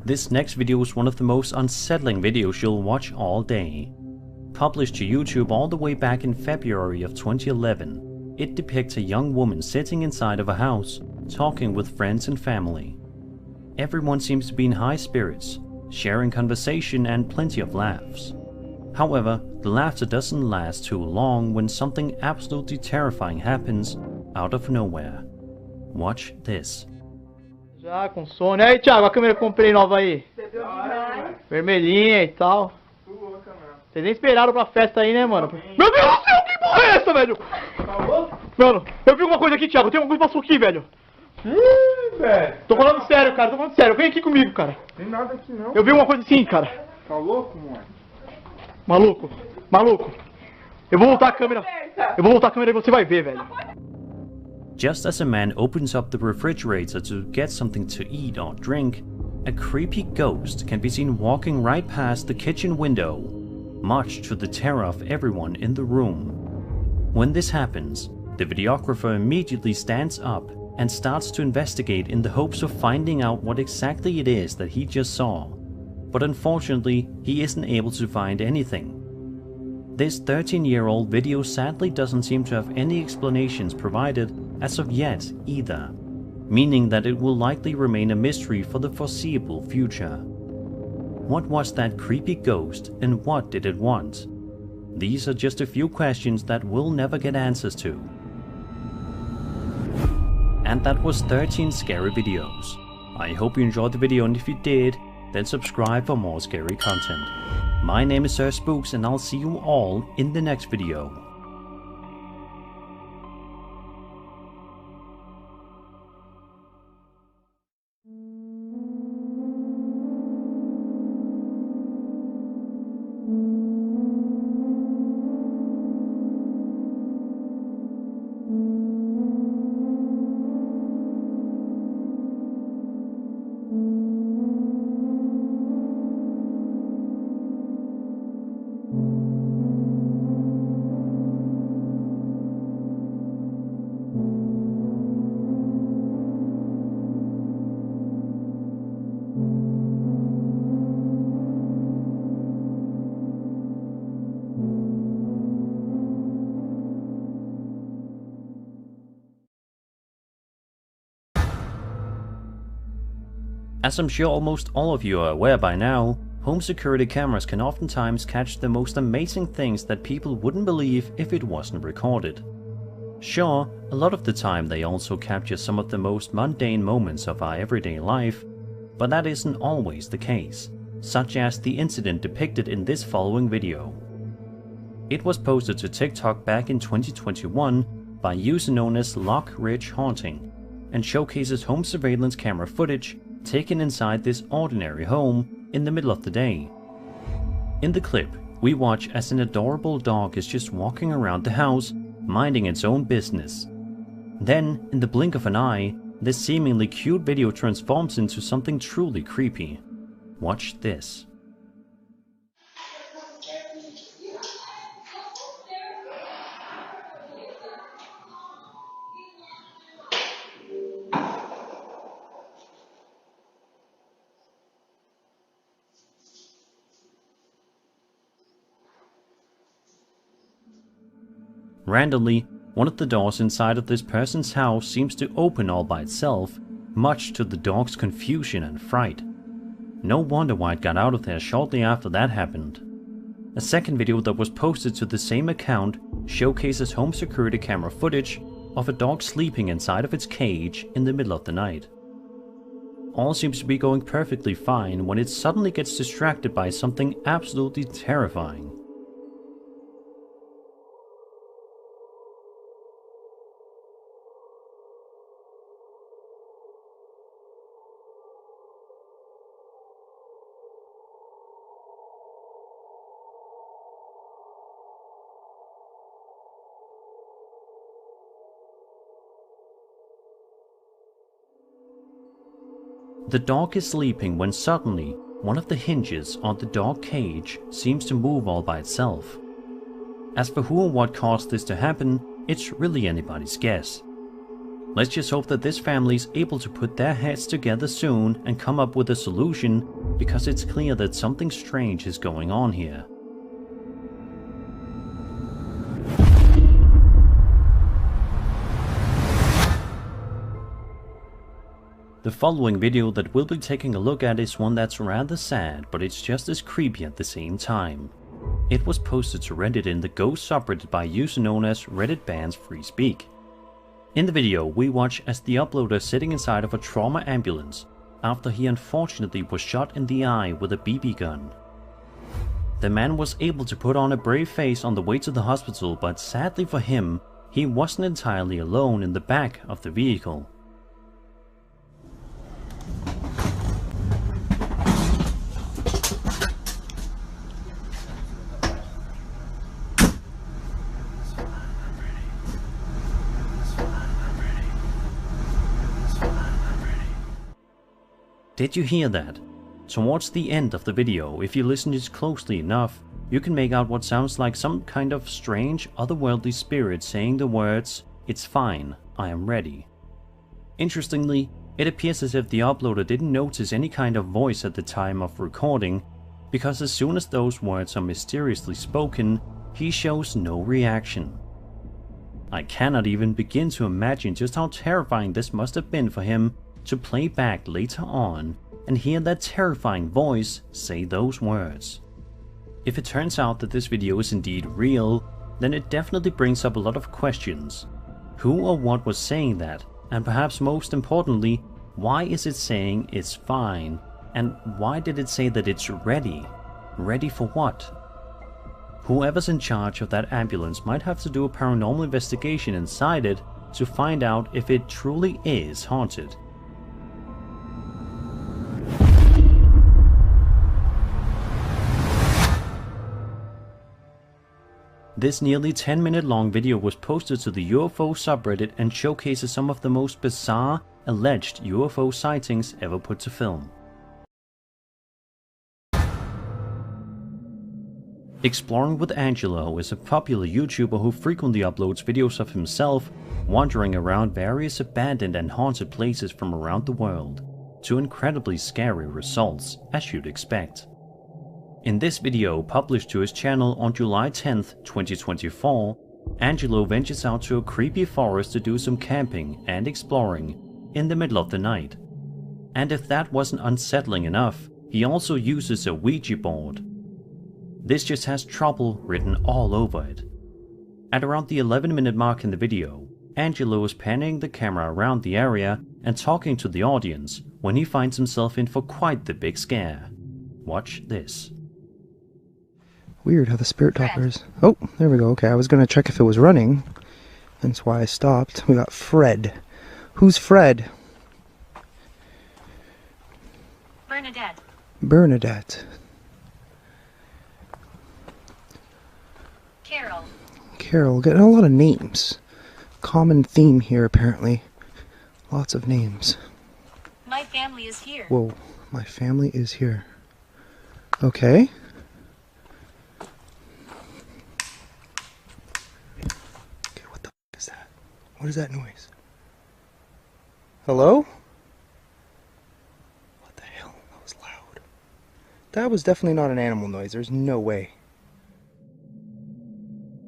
This next video is one of the most unsettling videos you'll watch all day. Published to YouTube all the way back in February of 2011, it depicts a young woman sitting inside of a house, talking with friends and family. Everyone seems to be in high spirits, sharing conversation and plenty of laughs. However, the laughter doesn't last too long when something absolutely terrifying happens out of nowhere. Watch this. Já com sono. Aí, Thiago, a câmera que eu comprei nova aí. Vermelhinha e tal. Vocês nem esperaram pra festa aí, né, mano? Meu Deus do céu, que porra é essa, velho? Mano, eu vi alguma coisa aqui, Thiago. Tem alguma coisa que passou aqui, velho. Ih, velho. Tô falando sério, cara. Tô falando sério. Vem aqui comigo, cara. Tem nada aqui, não. Eu vi uma coisa assim, cara. Tá louco, mano? Maluco. Maluco. Eu vou voltar a câmera. Eu vou voltar a câmera e você vai ver, velho. Just as a man opens up the refrigerator to get something to eat or drink, a creepy ghost can be seen walking right past the kitchen window, much to the terror of everyone in the room. When this happens, the videographer immediately stands up and starts to investigate in the hopes of finding out what exactly it is that he just saw. But unfortunately, he isn't able to find anything. This 13-year-old video sadly doesn't seem to have any explanations provided as of yet either, meaning that it will likely remain a mystery for the foreseeable future. What was that creepy ghost and what did it want? These are just a few questions that we'll never get answers to. And that was 13 scary videos. I hope you enjoyed the video, and if you did, then subscribe for more scary content. My name is Sir Spooks, and I'll see you all in the next video. As I'm sure almost all of you are aware by now, home security cameras can oftentimes catch the most amazing things that people wouldn't believe if it wasn't recorded. Sure, a lot of the time they also capture some of the most mundane moments of our everyday life, but that isn't always the case, such as the incident depicted in this following video. It was posted to TikTok back in 2021 by a user known as Lock Ridge Haunting, and showcases home surveillance camera footage taken inside this ordinary home in the middle of the day. In the clip, we watch as an adorable dog is just walking around the house, minding its own business. Then, in the blink of an eye, this seemingly cute video transforms into something truly creepy. Watch this. Randomly, one of the doors inside of this person's house seems to open all by itself, much to the dog's confusion and fright. No wonder why it got out of there shortly after that happened. A second video that was posted to the same account showcases home security camera footage of a dog sleeping inside of its cage in the middle of the night. All seems to be going perfectly fine when it suddenly gets distracted by something absolutely terrifying. The dog is sleeping when suddenly one of the hinges on the dog cage seems to move all by itself. As for who or what caused this to happen, it's really anybody's guess. Let's just hope that this family is able to put their heads together soon and come up with a solution, because it's clear that something strange is going on here. The following video that we'll be taking a look at is one that's rather sad, but it's just as creepy at the same time. It was posted to Reddit in the Ghost subreddit by a user known as Reddit Bans Free Speak. In the video, we watch as the uploader is sitting inside of a trauma ambulance after he unfortunately was shot in the eye with a BB gun. The man was able to put on a brave face on the way to the hospital, but sadly for him, he wasn't entirely alone in the back of the vehicle. Did you hear that? Towards the end of the video, if you listen just closely enough, you can make out what sounds like some kind of strange, otherworldly spirit saying the words, "It's fine, I am ready." Interestingly, it appears as if the uploader didn't notice any kind of voice at the time of recording, because as soon as those words are mysteriously spoken, he shows no reaction. I cannot even begin to imagine just how terrifying this must have been for him to play back later on and hear that terrifying voice say those words. If it turns out that this video is indeed real, then it definitely brings up a lot of questions. Who or what was saying that? And perhaps most importantly, why is it saying it's fine? And why did it say that it's ready? Ready for what? Whoever's in charge of that ambulance might have to do a paranormal investigation inside it to find out if it truly is haunted. This nearly 10-minute long video was posted to the UFO subreddit and showcases some of the most bizarre, alleged UFO sightings ever put to film. Exploring with Angelo is a popular YouTuber who frequently uploads videos of himself wandering around various abandoned and haunted places from around the world, to incredibly scary results, as you'd expect. In this video, published to his channel on July 10th, 2024, Angelo ventures out to a creepy forest to do some camping and exploring in the middle of the night. And if that wasn't unsettling enough, he also uses a Ouija board. This just has trouble written all over it. At around the 11-minute mark in the video, Angelo is panning the camera around the area and talking to the audience when he finds himself in for quite the big scare. Watch this. Weird how the spirit talkers. Oh, there we go. Okay, I was gonna check if it was running. That's why I stopped. We got Fred. Who's Fred? Bernadette. Bernadette. Carol. Carol. Getting a lot of names. Common theme here, apparently. Lots of names. My family is here. Whoa, my family is here. Okay. What the f is that? What is that noise? Hello? What the hell? That was loud. That was definitely not an animal noise. There's no way.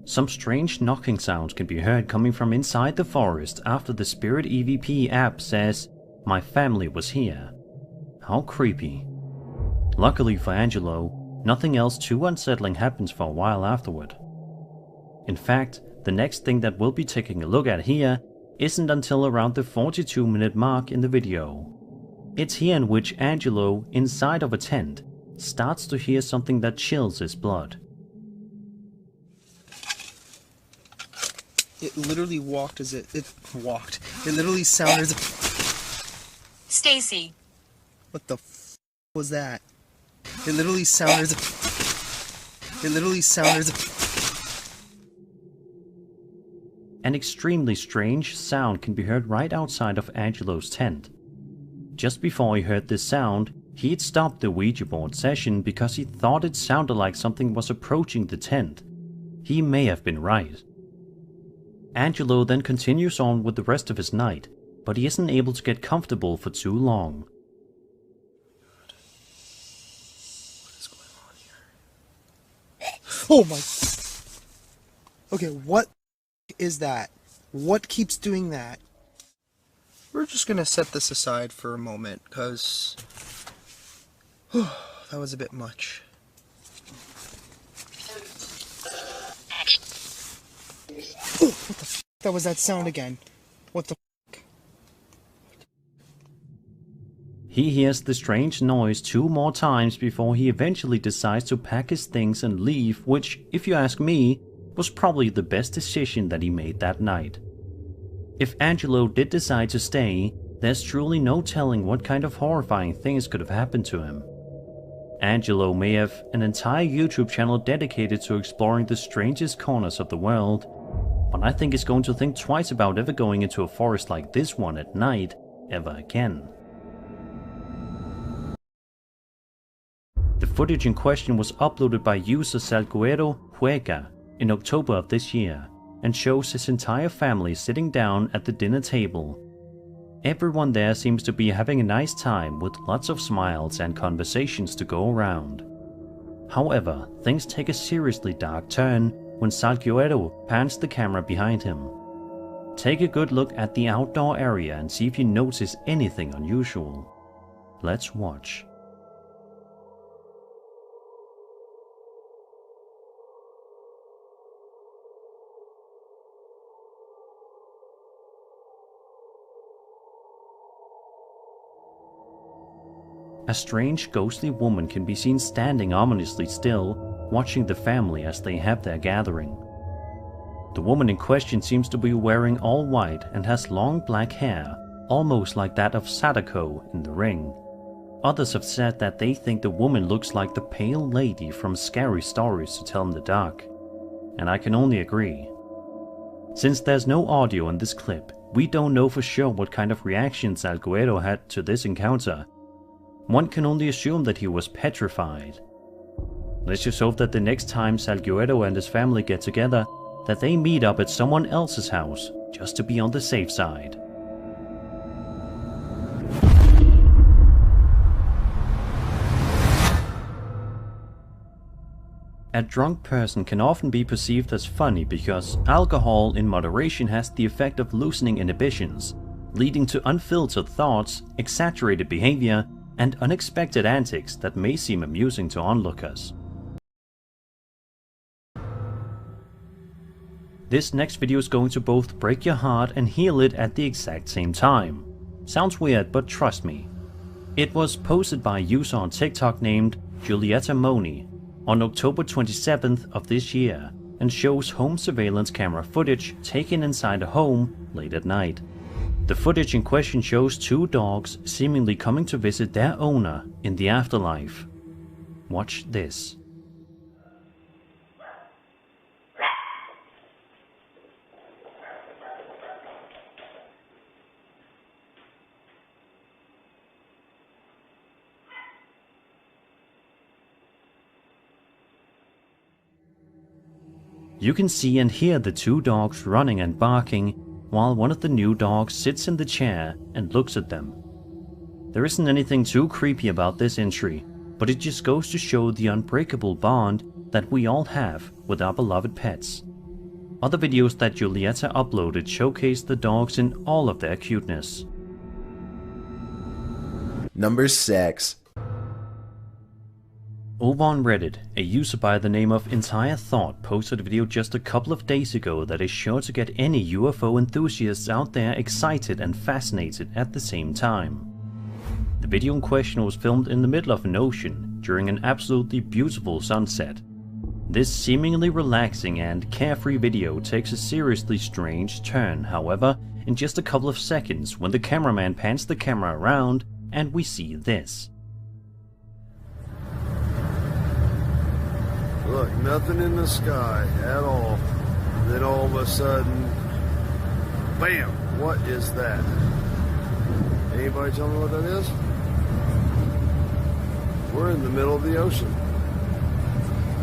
Some strange knocking sounds can be heard coming from inside the forest after the Spirit EVP app says, "My family was here." How creepy. Luckily for Angelo, nothing else too unsettling happens for a while afterward. In fact, the next thing that we'll be taking a look at here isn't until around the 42-minute mark in the video. It's here in which Angelo, inside of a tent, starts to hear something that chills his blood. It literally walked as it walked. It literally sounded as Stacy. What the f was that? It literally sounded as An extremely strange sound can be heard right outside of Angelo's tent. Just before he heard this sound, he'd stopped the Ouija board session because he thought it sounded like something was approaching the tent. He may have been right. Angelo then continues on with the rest of his night, but he isn't able to get comfortable for too long. What is going on here? Oh my... Okay, what is that? What keeps doing that? We're just gonna set this aside for a moment, because that was a bit much. Oh, what the f***? That was that sound again. What the f***? He hears the strange noise 2 more times before he eventually decides to pack his things and leave, which, if you ask me, was probably the best decision that he made that night. If Angelo did decide to stay, there's truly no telling what kind of horrifying things could have happened to him. Angelo may have an entire YouTube channel dedicated to exploring the strangest corners of the world, but I think he's going to think twice about ever going into a forest like this one at night ever again. The footage in question was uploaded by user Salguero Juega in October of this year, and shows his entire family sitting down at the dinner table. Everyone there seems to be having a nice time with lots of smiles and conversations to go around. However, things take a seriously dark turn when Salguero pans the camera behind him. Take a good look at the outdoor area and see if you notice anything unusual. Let's watch. A strange ghostly woman can be seen standing ominously still, watching the family as they have their gathering. The woman in question seems to be wearing all white and has long black hair, almost like that of Sadako in The Ring. Others have said that they think the woman looks like the pale lady from Scary Stories to Tell in the Dark, and I can only agree. Since there's no audio in this clip, we don't know for sure what kind of reaction Salguero had to this encounter. One can only assume that he was petrified. Let's just hope that the next time Salguero and his family get together, that they meet up at someone else's house, just to be on the safe side. A drunk person can often be perceived as funny because alcohol in moderation has the effect of loosening inhibitions, leading to unfiltered thoughts, exaggerated behavior, and unexpected antics that may seem amusing to onlookers. This next video is going to both break your heart and heal it at the exact same time. Sounds weird, but trust me. It was posted by a user on TikTok named Julieta Moni on October 27th of this year and shows home surveillance camera footage taken inside a home late at night. The footage in question shows 2 dogs seemingly coming to visit their owner in the afterlife. Watch this. You can see and hear the 2 dogs running and barking, while one of the new dogs sits in the chair and looks at them. There isn't anything too creepy about this entry, but it just goes to show the unbreakable bond that we all have with our beloved pets. Other videos that Julieta uploaded showcase the dogs in all of their cuteness. Number 6. Over on Reddit, a user by the name of Entire Thought posted a video just a couple of days ago that is sure to get any UFO enthusiasts out there excited and fascinated at the same time. The video in question was filmed in the middle of an ocean during an absolutely beautiful sunset. This seemingly relaxing and carefree video takes a seriously strange turn, however, in just a couple of seconds when the cameraman pans the camera around and we see this. Look, nothing in the sky at all. Then all of a sudden, bam! What is that? Anybody tell me what that is? We're in the middle of the ocean.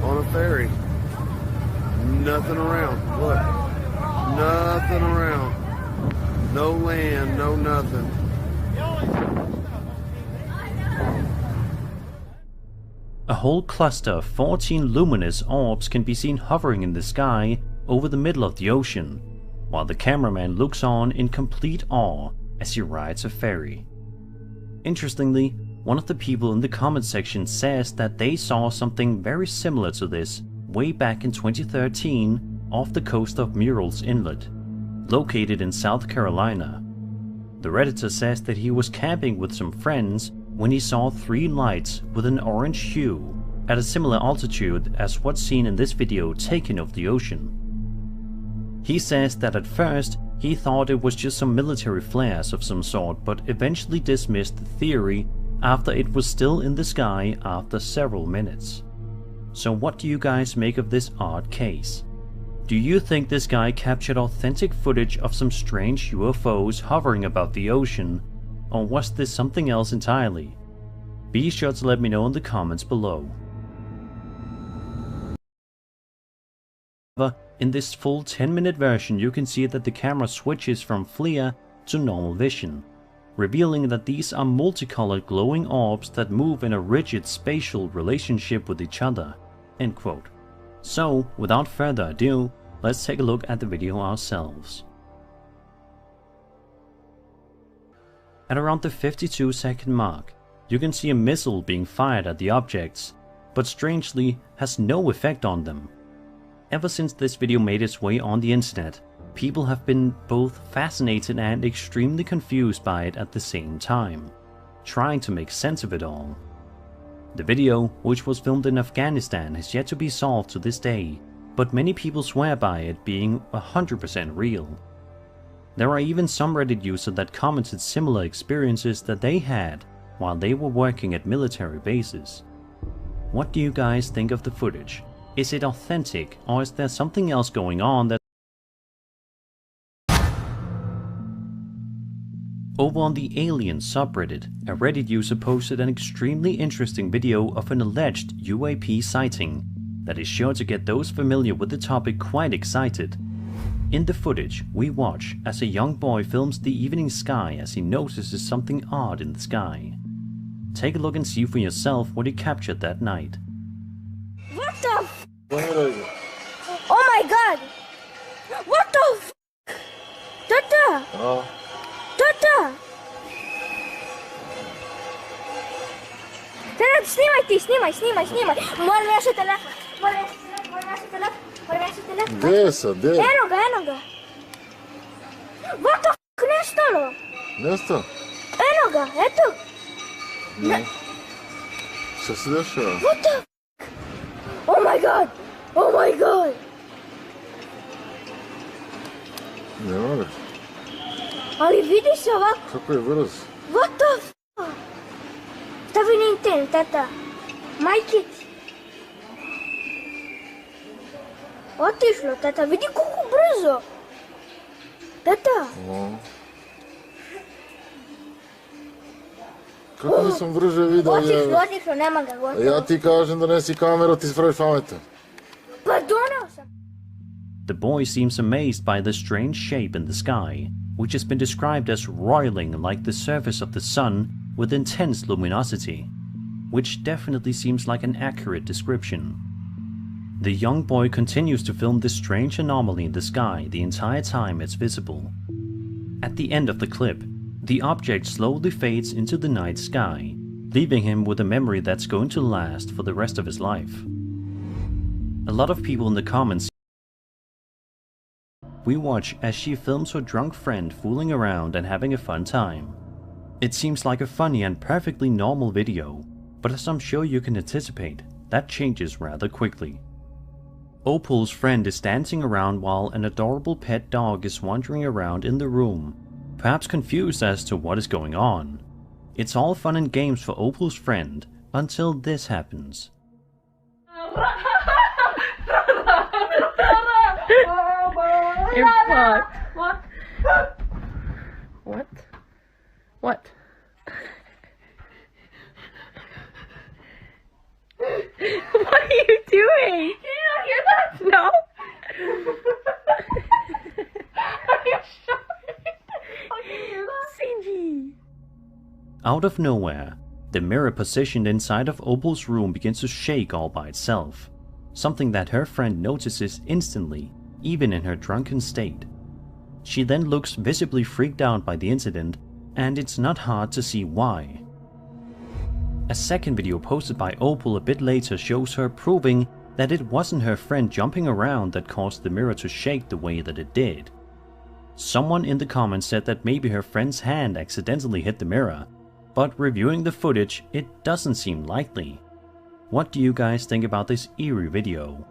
On a ferry. Nothing around. Look. Nothing around. No land, no nothing. A whole cluster of 14 luminous orbs can be seen hovering in the sky over the middle of the ocean, while the cameraman looks on in complete awe as he rides a ferry. Interestingly, one of the people in the comment section says that they saw something very similar to this way back in 2013 off the coast of Murrells Inlet, located in South Carolina. The Redditor says that he was camping with some friends when he saw 3 lights with an orange hue at a similar altitude as what's seen in this video taken of the ocean. He says that at first he thought it was just some military flares of some sort, but eventually dismissed the theory after it was still in the sky after several minutes. So what do you guys make of this odd case? Do you think this guy captured authentic footage of some strange UFOs hovering above the ocean, or was this something else entirely? Be sure to let me know in the comments below. In this full 10-minute version you can see that the camera switches from FLIR to normal vision, revealing that these are multicolored glowing orbs that move in a rigid spatial relationship with each other." End quote. So, without further ado, let's take a look at the video ourselves. At around the 52-second mark, you can see a missile being fired at the objects, but strangely has no effect on them. Ever since this video made its way on the internet, people have been both fascinated and extremely confused by it at the same time, trying to make sense of it all. The video, which was filmed in Afghanistan, has yet to be solved to this day, but many people swear by it being 100% real. There are even some Reddit users that commented similar experiences that they had while they were working at military bases. What do you guys think of the footage? Is it authentic, or is there something else going on that... Over on the Alien subreddit, a Reddit user posted an extremely interesting video of an alleged UAP sighting that is sure to get those familiar with the topic quite excited. In the footage, we watch as a young boy films the evening sky as he notices something odd in the sky. Take a look and see for yourself what he captured that night. What the f? Oh my god! What the f? Tata! Tata! Tata, снимай ты, снимай! Мора наши телефон! Мора наши телефон! Gdje sad, gdje? Eno ga! What the f? Nestalo! Nestao? Eno ga, eto! Ne. Šta se dešava? What the f? Oh my god! Oh my god! Ne moraš. Ali vidi se ovako! Kako je brzo? What the f? Stavi na internet, tata! Majke ti! Otišlo, tata, vidi koliko brzo! Tata! Kako nisam brže vidio? Otišlo, nema ga, gotovo. Ja ti kažem donesi kameru, ti spraviš pametan. Pa doneo sam! The boy seems amazed by the strange shape in the sky, which has been described as roiling like the surface of the sun with intense luminosity, which definitely seems like an accurate description. The young boy continues to film this strange anomaly in the sky the entire time it's visible. At the end of the clip, the object slowly fades into the night sky, leaving him with a memory that's going to last for the rest of his life. A lot of people in the comments we watch as she films her drunk friend fooling around and having a fun time. It seems like a funny and perfectly normal video, but as I'm sure you can anticipate, that changes rather quickly. Opal's friend is dancing around while an adorable pet dog is wandering around in the room, perhaps confused as to what is going on. It's all fun and games for Opal's friend until this happens. You're fucked. What? What? What? What are you doing? Can you not hear that? No. you sure? Fucking hear that? CG. Out of nowhere, the mirror positioned inside of Opal's room begins to shake all by itself, something that her friend notices instantly, even in her drunken state. She then looks visibly freaked out by the incident, and it's not hard to see why. A second video posted by Opal a bit later shows her proving that it wasn't her friend jumping around that caused the mirror to shake the way that it did. Someone in the comments said that maybe her friend's hand accidentally hit the mirror, but reviewing the footage, it doesn't seem likely. What do you guys think about this eerie video?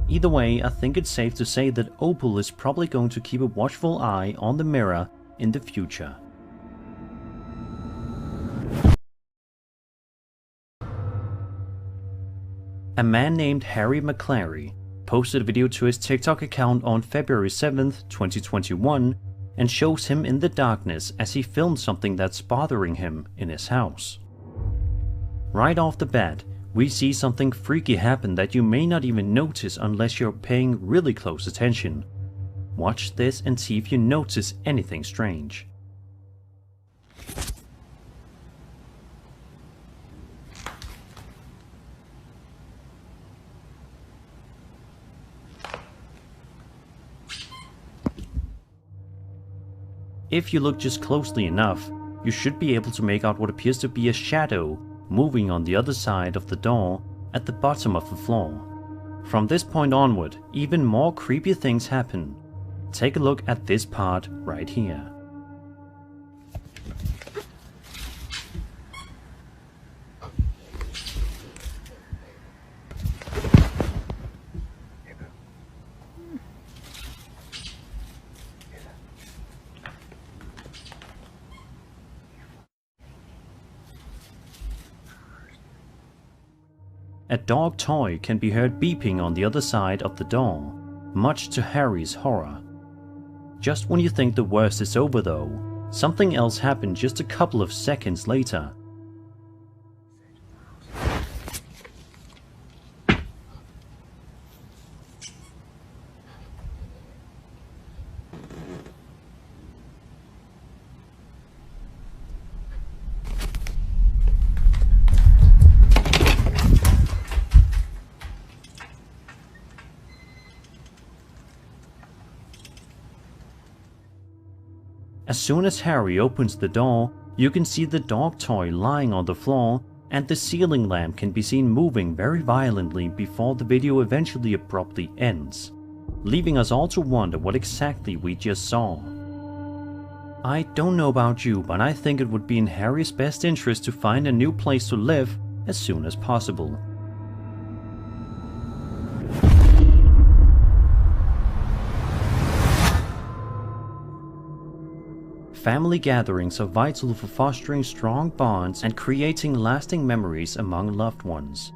Either way, I think it's safe to say that Opal is probably going to keep a watchful eye on the mirror in the future. A man named Harry McClary posted a video to his TikTok account on February 7th, 2021 and shows him in the darkness as he filmed something that's bothering him in his house. Right off the bat, we see something freaky happen that you may not even notice unless you're paying really close attention. Watch this and see if you notice anything strange. If you look just closely enough, you should be able to make out what appears to be a shadow moving on the other side of the door at the bottom of the floor. From this point onward, even more creepy things happen. Take a look at this part right here. A dog toy can be heard beeping on the other side of the door, much to Harry's horror. Just when you think the worst is over though, something else happened just a couple of seconds later. As soon as Harry opens the door, you can see the dog toy lying on the floor, and the ceiling lamp can be seen moving very violently before the video eventually abruptly ends, leaving us all to wonder what exactly we just saw. I don't know about you, but I think it would be in Harry's best interest to find a new place to live as soon as possible. Family gatherings are vital for fostering strong bonds and creating lasting memories among loved ones.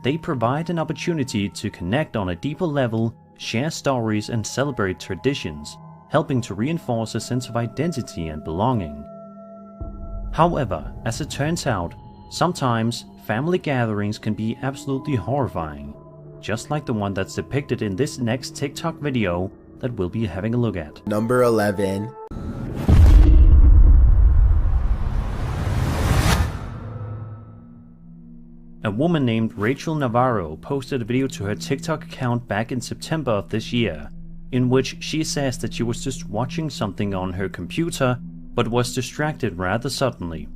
They provide an opportunity to connect on a deeper level, share stories and celebrate traditions, helping to reinforce a sense of identity and belonging. However, as it turns out, sometimes family gatherings can be absolutely horrifying, just like the one that's depicted in this next TikTok video that we'll be having a look at. Number 11. A woman named Rachel Navarro posted a video to her TikTok account back in September of this year, in which she says that she was just watching something on her computer, but was distracted rather suddenly.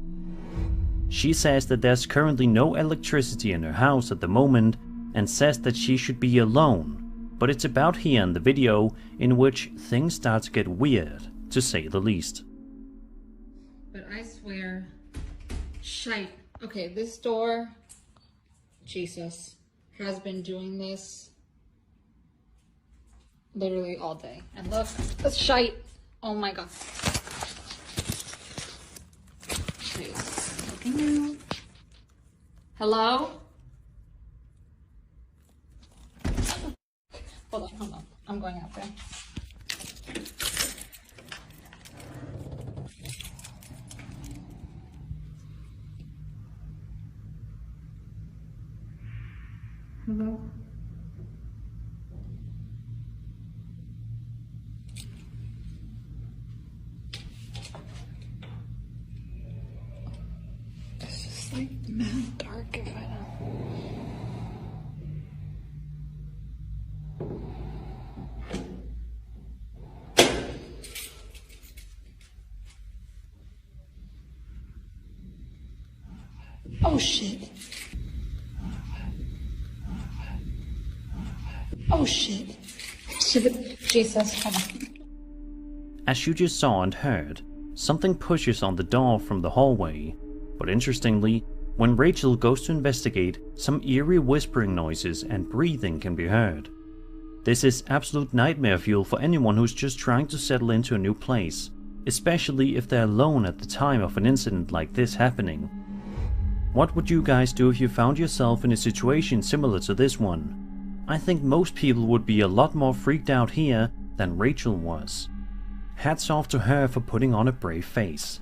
She says that there's currently no electricity in her house at the moment, and says that she should be alone, but it's about here in the video in which things start to get weird, to say the least. But I swear, shite. Okay, this door, Jesus, has been doing this literally all day. And look, this shite. Oh my god. Please, looking out. Hello? Hold on. I'm going out there. Hello? like mad dark if I don't. Oh shit. Oh shit. Shit. Jesus, hold on. As you just saw and heard, something pushes on the door from the hallway, but interestingly, when Rachel goes to investigate, some eerie whispering noises and breathing can be heard. This is absolute nightmare fuel for anyone who's just trying to settle into a new place, especially if they're alone at the time of an incident like this happening. What would you guys do if you found yourself in a situation similar to this one? I think most people would be a lot more freaked out here than Rachel was. Hats off to her for putting on a brave face.